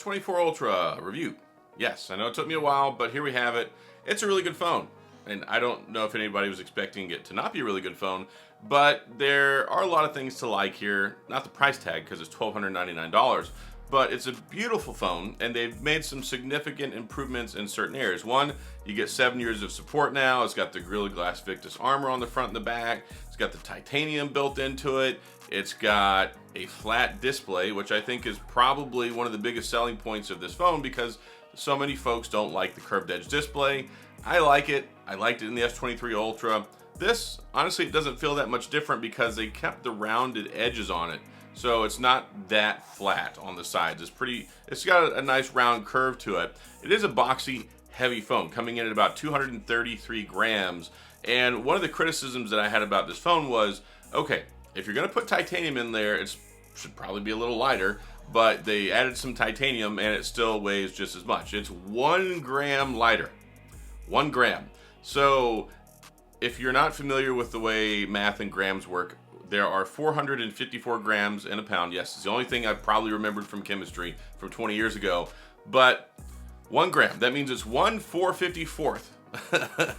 S24 Ultra review. Yes, I know it took me a while, but here we have it. It's a really good phone. And I don't know if anybody was expecting it to not be a really good phone, but there are a lot of things to like here. Not the price tag, because it's $1,299, but it's a beautiful phone, and they've made some significant improvements in certain areas. One, you get 7 years of support now. It's got the Gorilla Glass Victus armor on the front and the back. It's got the titanium built into it. It's got a flat display, which I think is probably one of the biggest selling points of this phone, because so many folks don't like the curved edge display. I like it. I liked it in the S23 Ultra. This, honestly, it doesn't feel that much different because they kept the rounded edges on it. So it's not that flat on the sides. It's got a nice round curve to it. It is a boxy, heavy phone, coming in at about 233 grams. And one of the criticisms that I had about this phone was, okay, if you're gonna put titanium in there, it should probably be a little lighter, but they added some titanium and it still weighs just as much. It's 1 gram lighter. 1 gram. So if you're not familiar with the way math and grams work, there are 454 grams in a pound. Yes, it's the only thing I've probably remembered from chemistry from 20 years ago. But 1 gram, that means it's 1/454th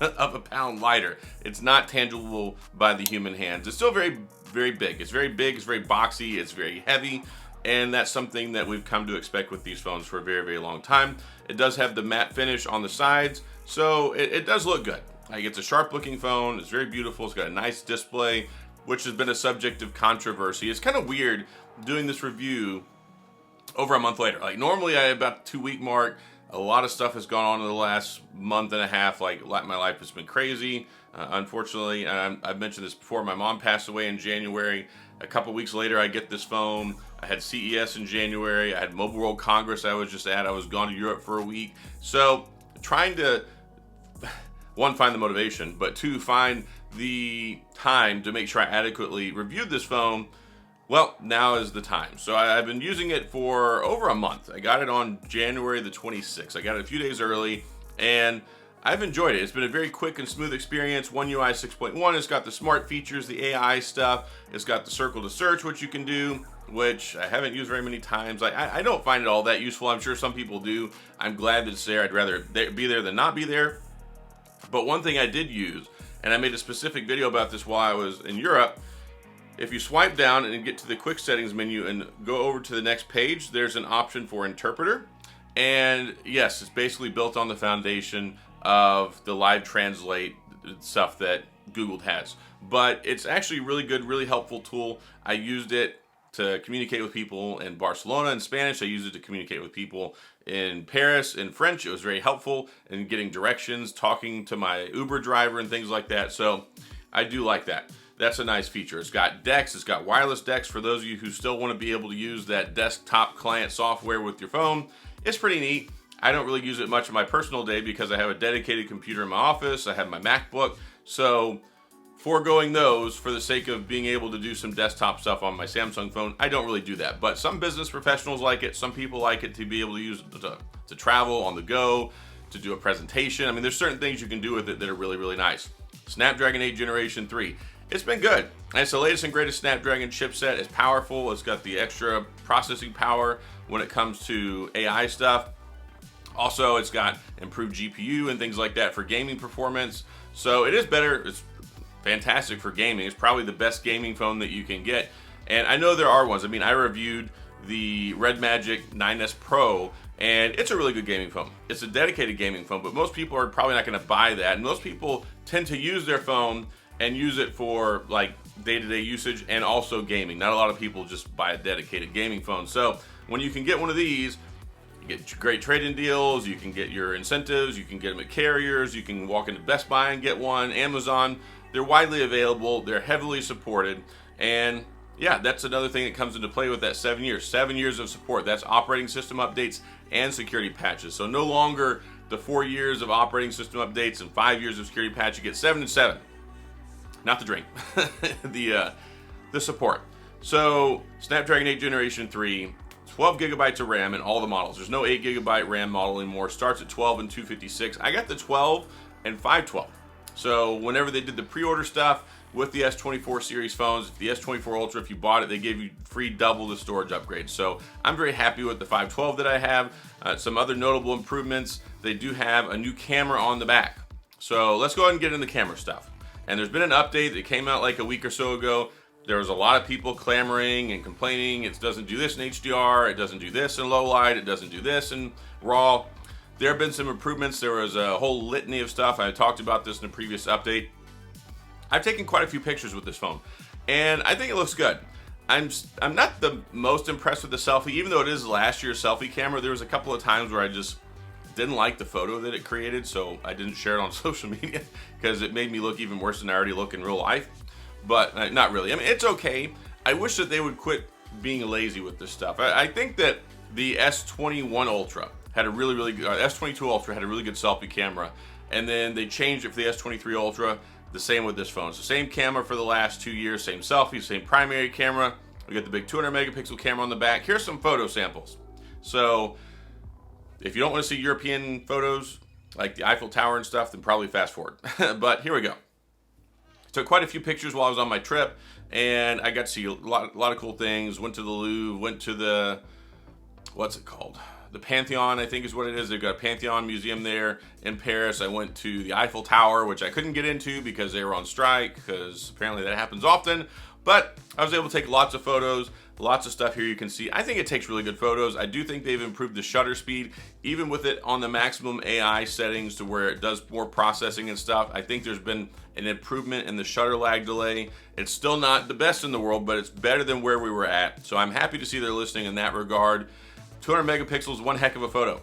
of a pound lighter. It's not tangible by the human hands. It's still very, very big. It's very big, it's very boxy, it's very heavy. And that's something that we've come to expect with these phones for a very, very long time. It does have the matte finish on the sides, so it does look good. Like, it's a sharp looking phone, it's very beautiful, it's got a nice display, which has been a subject of controversy. It's kind of weird doing this review over a month later. Like, normally I about the 2-week mark, a lot of stuff has gone on in the last month and a half. Like, my life has been crazy. Unfortunately, I've mentioned this before, my mom passed away in January. A couple weeks later, I get this phone. I had CES in January. I had Mobile World Congress I was just at. I was gone to Europe for a week. So trying to, one, find the motivation, but two, find the time to make sure I adequately reviewed this phone. Well, now is the time. So I've been using it for over a month. I got it on January the 26th. I got it a few days early, and I've enjoyed it. It's been a very quick and smooth experience. One UI 6.1, it's got the smart features, the AI stuff. It's got the circle to search, which you can do, which I haven't used very many times. I don't find it all that useful. I'm sure some people do. I'm glad that it's there. I'd rather be there than not be there. But one thing I did use, and I made a specific video about this while I was in Europe, if you swipe down and get to the quick settings menu and go over to the next page, there's an option for interpreter. And yes, it's basically built on the foundation of the live translate stuff that Google has. But it's actually a really good, really helpful tool. I used it to communicate with people in Barcelona in Spanish. I used it to communicate with people in Paris in French. It was very helpful in getting directions, talking to my Uber driver and things like that. So I do like that. That's a nice feature. It's got DeX, it's got wireless DeX for those of you who still want to be able to use that desktop client software with your phone. It's pretty neat. I don't really use it much in my personal day because I have a dedicated computer in my office. I have my MacBook. So foregoing those for the sake of being able to do some desktop stuff on my Samsung phone, I don't really do that. But some business professionals like it. Some people like it to be able to use it to travel on the go, to do a presentation. I mean, there's certain things you can do with it that are really, really nice. Snapdragon 8 Generation 3. It's been good. And it's the latest and greatest Snapdragon chipset. It's powerful. It's got the extra processing power when it comes to AI stuff. Also, it's got improved GPU and things like that for gaming performance. So it is better. It's fantastic for gaming. It's probably the best gaming phone that you can get. And I know there are ones. I mean, I reviewed the Red Magic 9S Pro, and it's a really good gaming phone. It's a dedicated gaming phone, but most people are probably not going to buy that. And most people tend to use their phone and use it for like day-to-day usage and also gaming. Not a lot of people just buy a dedicated gaming phone. So when you can get one of these, you get great trade-in deals, you can get your incentives, you can get them at carriers, you can walk into Best Buy and get one, Amazon. They're widely available, they're heavily supported, and yeah, that's another thing that comes into play with that 7 years. 7 years of support. That's operating system updates and security patches. So no longer the 4 years of operating system updates and 5 years of security patch. You get 7 and 7. Not the drink, the support. So Snapdragon 8 Generation 3, 12 gigabytes of RAM in all the models. There's no 8 gigabyte RAM model anymore. Starts at 12 and 256. I got the 12 and 512. So whenever they did the pre-order stuff, with the S24 series phones. The S24 Ultra, if you bought it, they gave you free double the storage upgrade. So I'm very happy with the 512 that I have. Some other notable improvements, they do have a new camera on the back. So let's go ahead and get into the camera stuff. And there's been an update that came out like a week or so ago. There was a lot of people clamoring and complaining it doesn't do this in HDR, it doesn't do this in low light, it doesn't do this in RAW. There have been some improvements. There was a whole litany of stuff. I talked about this in a previous update. I've taken quite a few pictures with this phone, and I think it looks good. I'm not the most impressed with the selfie, even though it is last year's selfie camera. There was a couple of times where I just didn't like the photo that it created, so I didn't share it on social media because it made me look even worse than I already look in real life. But not really. I mean, it's okay. I wish that they would quit being lazy with this stuff. I think that the S21 Ultra had a really good, S22 Ultra had a really good selfie camera, and then they changed it for the S23 Ultra. The same with this phone. It's the same camera for the last 2 years, same selfie, same primary camera. We got the big 200 megapixel camera on the back. Here's some photo samples. So if you don't want to see European photos like the Eiffel Tower and stuff, then probably fast forward. But here we go. Took quite a few pictures while I was on my trip, and I got to see a lot of cool things. Went to the Louvre, went to the, what's it called? The Pantheon, I think is what it is. They've got a Pantheon museum there in Paris. I went to the Eiffel Tower, which I couldn't get into because they were on strike, because apparently that happens often. But I was able to take lots of photos, lots of stuff here you can see. I think it takes really good photos. I do think they've improved the shutter speed, even with it on the maximum AI settings to where it does more processing and stuff. I think there's been an improvement in the shutter lag delay. It's still not the best in the world, but it's better than where we were at. So I'm happy to see they're listening in that regard. 200 megapixels, one heck of a photo.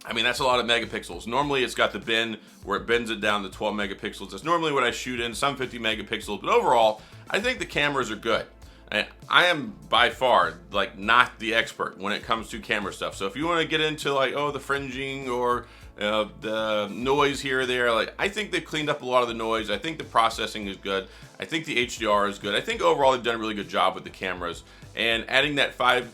I mean, that's a lot of megapixels. Normally it's got the bin where it bends it down to 12 megapixels. That's normally what I shoot in, some 50 megapixels, but overall, I think the cameras are good. And I am by far like not the expert when it comes to camera stuff. So if you want to get into like, oh, the fringing or the noise here or there, like I think they've cleaned up a lot of the noise. I think the processing is good. I think the HDR is good. I think overall they've done a really good job with the cameras. And adding that 5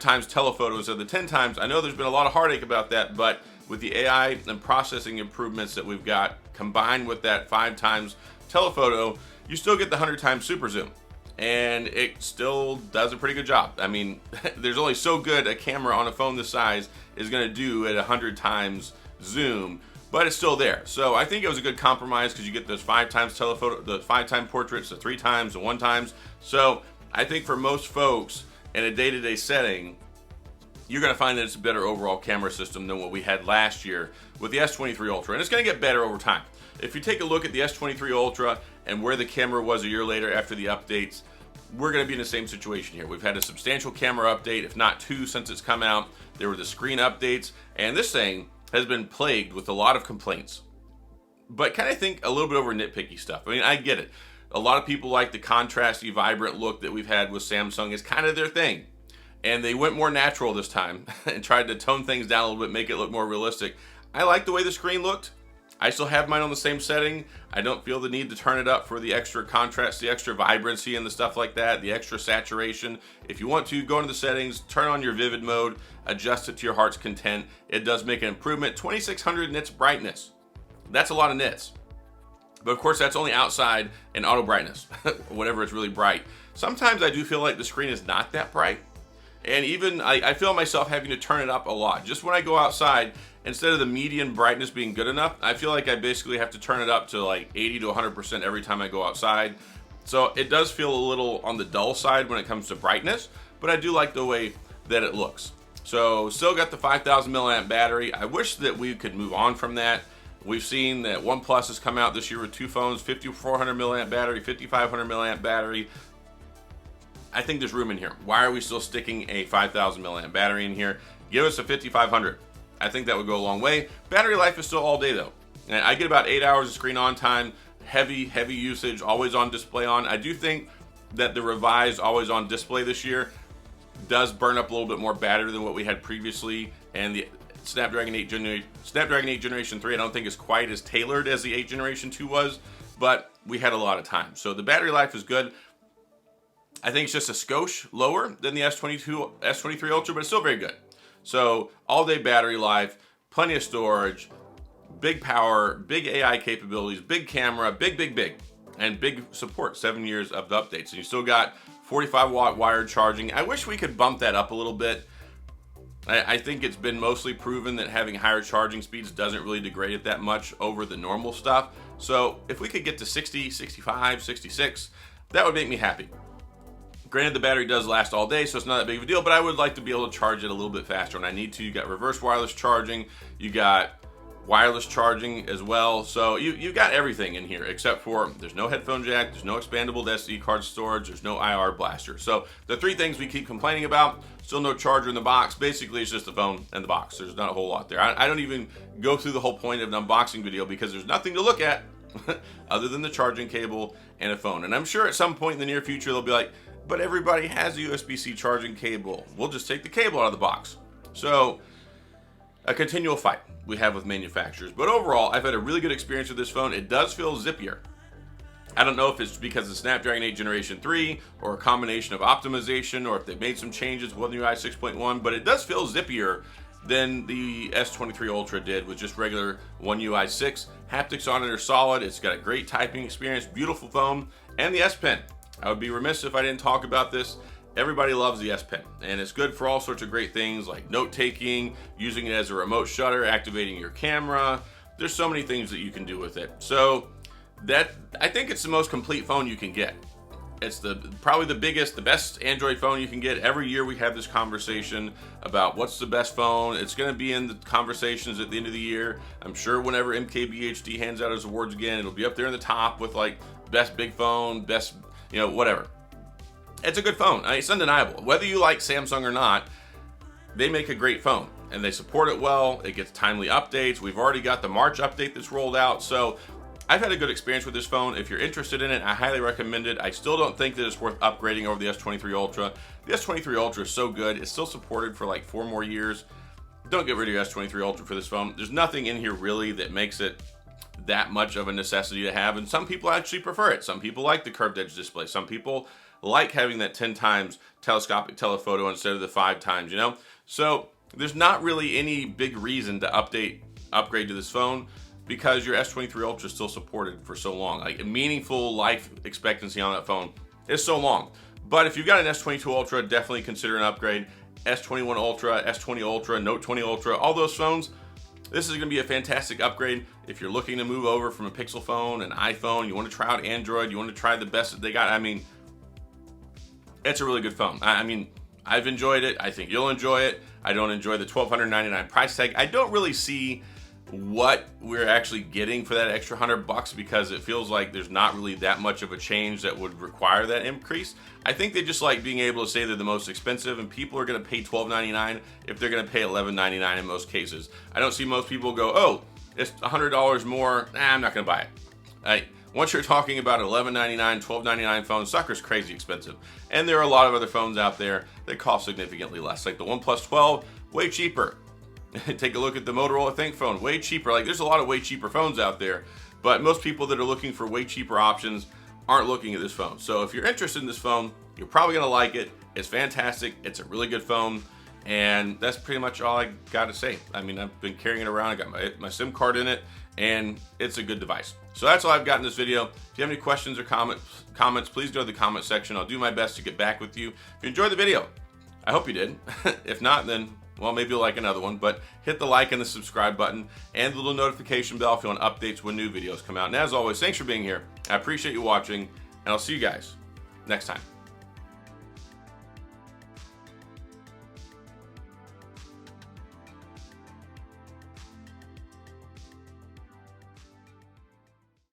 times telephoto instead of the 10 times, I know there's been a lot of heartache about that, but with the AI and processing improvements that we've got combined with that 5 times telephoto, you still get the 100 times super zoom, and it still does a pretty good job. I mean, there's only so good a camera on a phone this size is going to do at 100 times zoom, but it's still there. So I think it was a good compromise because you get those 5 times telephoto, the 5 time portraits, the 3 times, the 1 times. So I think for most folks in a day-to-day setting, you're going to find that it's a better overall camera system than what we had last year with the S23 Ultra, and it's going to get better over time. If you take a look at the S23 Ultra and where the camera was a year later after the updates, we're going to be in the same situation here. We've had a substantial camera update, if not 2 since it's come out. There were the screen updates, and this thing has been plagued with a lot of complaints. But kind of think a little bit over nitpicky stuff. I mean, I get it. A lot of people like the contrasty, vibrant look that we've had with Samsung. It's kind of their thing. And they went more natural this time and tried to tone things down a little bit, make it look more realistic. I like the way the screen looked. I still have mine on the same setting. I don't feel the need to turn it up for the extra contrast, the extra vibrancy and the stuff like that, the extra saturation. If you want to, go into the settings, turn on your vivid mode, adjust it to your heart's content. It does make an improvement. 2600 nits brightness. That's a lot of nits. But of course, that's only outside and auto brightness, whenever it's really bright. Sometimes I do feel like the screen is not that bright. And even I feel myself having to turn it up a lot. Just when I go outside, instead of the median brightness being good enough, I feel like I basically have to turn it up to like 80 to 100% every time I go outside. So it does feel a little on the dull side when it comes to brightness, but I do like the way that it looks. So still got the 5,000 milliamp battery. I wish that we could move on from that. We've seen that OnePlus has come out this year with 2 phones, 5,400 milliamp battery, 5,500 milliamp battery. I think there's room in here. Why are we still sticking a 5,000 milliamp battery in here? Give us a 5,500. I think that would go a long way. Battery life is still all day though. And I get about 8 hours of screen on time, heavy usage, always on display on. I do think that the revised always on display this year does burn up a little bit more battery than what we had previously. And the Snapdragon 8 Generation 3 I don't think is quite as tailored as the 8 Generation 2 was, but we had a lot of time. So the battery life is good. I think it's just a skosh lower than the S23 Ultra, but it's still very good. So all day battery life, plenty of storage, big power, big AI capabilities, big camera, big, and big support, 7 years of the updates. And you still got 45-watt wired charging. I wish we could bump that up a little bit. I think it's been mostly proven that having higher charging speeds doesn't really degrade it that much over the normal stuff. So if we could get to 60, 65, 66, that would make me happy. Granted, the battery does last all day, so it's not that big of a deal, but I would like to be able to charge it a little bit faster when I need to. You got reverse wireless charging, you got wireless charging as well. So you've got everything in here, except for there's no headphone jack, there's no expandable SD card storage, there's no IR blaster. So the three things we keep complaining about, still no charger in the box. Basically, it's just the phone and the box. There's not a whole lot there. I don't even go through the whole point of an unboxing video because there's nothing to look at other than the charging cable and a phone. And I'm sure at some point in the near future, they'll be like, but everybody has a USB-C charging cable. We'll just take the cable out of the box. So a continual fight we have with manufacturers. But overall, I've had a really good experience with this phone. It does feel zippier. I don't know if it's because of Snapdragon 8 Generation 3 or a combination of optimization or if they've made some changes with UI 6.1, but it does feel zippier than the S23 Ultra did with just regular One UI 6. Haptics on it are solid. It's got a great typing experience, beautiful phone, and the S Pen. I would be remiss if I didn't talk about this. Everybody loves the S Pen, and it's good for all sorts of great things like note-taking, using it as a remote shutter, activating your camera. There's so many things that you can do with it. So I think it's the most complete phone you can get. It's probably the biggest, the best Android phone you can get. Every year we have this conversation about what's the best phone. It's going to be in the conversations at the end of the year. I'm sure whenever MKBHD hands out his awards again, it'll be up there in the top with like best big phone, best, whatever. It's a good phone. It's undeniable. Whether you like Samsung or not, they make a great phone and they support it well. It gets timely updates. We've already got the March update that's rolled out. So I've had a good experience with this phone. If you're interested in it, I highly recommend it. I still don't think that it's worth upgrading over the S23 Ultra. The S23 Ultra is so good. It's still supported for like 4 more years. Don't get rid of your S23 Ultra for this phone. There's nothing in here really that makes it that much of a necessity to have, and some people actually prefer it. Some people like the curved edge display. Some people like having that 10 times telescopic telephoto instead of the 5 times, So there's not really any big reason to upgrade to this phone because your S23 Ultra is still supported for so long. Like a meaningful life expectancy on that phone is so long. But if you've got an S22 Ultra, definitely consider an upgrade. S21 Ultra, S20 Ultra, Note 20 Ultra, all those phones, this is going to be a fantastic upgrade. If you're looking to move over from a Pixel phone, an iPhone, you want to try out Android, you want to try the best that they got, it's a really good phone. I've enjoyed it. I think you'll enjoy it. I don't enjoy the $1,299 price tag. I don't really see what we're actually getting for that extra $100 because it feels like there's not really that much of a change that would require that increase. I think they just like being able to say they're the most expensive, and people are going to pay $12.99 if they're going to pay $11.99 in most cases. I don't see most people go, oh, it's $100 more. I'm not going to buy it. Once you're talking about $11.99, $12.99 phones, sucker's crazy expensive. And there are a lot of other phones out there that cost significantly less, like the OnePlus 12, way cheaper. Take a look at the Motorola ThinkPhone, way cheaper. Like there's a lot of way cheaper phones out there, but most people that are looking for way cheaper options aren't looking at this phone. So if you're interested in this phone, you're probably gonna like it. It's fantastic. It's a really good phone. And that's pretty much all I gotta say. I've been carrying it around. I got my SIM card in it, and it's a good device. So that's all I've got in this video. If you have any questions or comments, please go to the comment section. I'll do my best to get back with you. If you enjoyed the video, I hope you did. If not, then, well, maybe you'll like another one. But hit the like and the subscribe button and the little notification bell if you want updates when new videos come out. And as always, thanks for being here. I appreciate you watching, and I'll see you guys next time.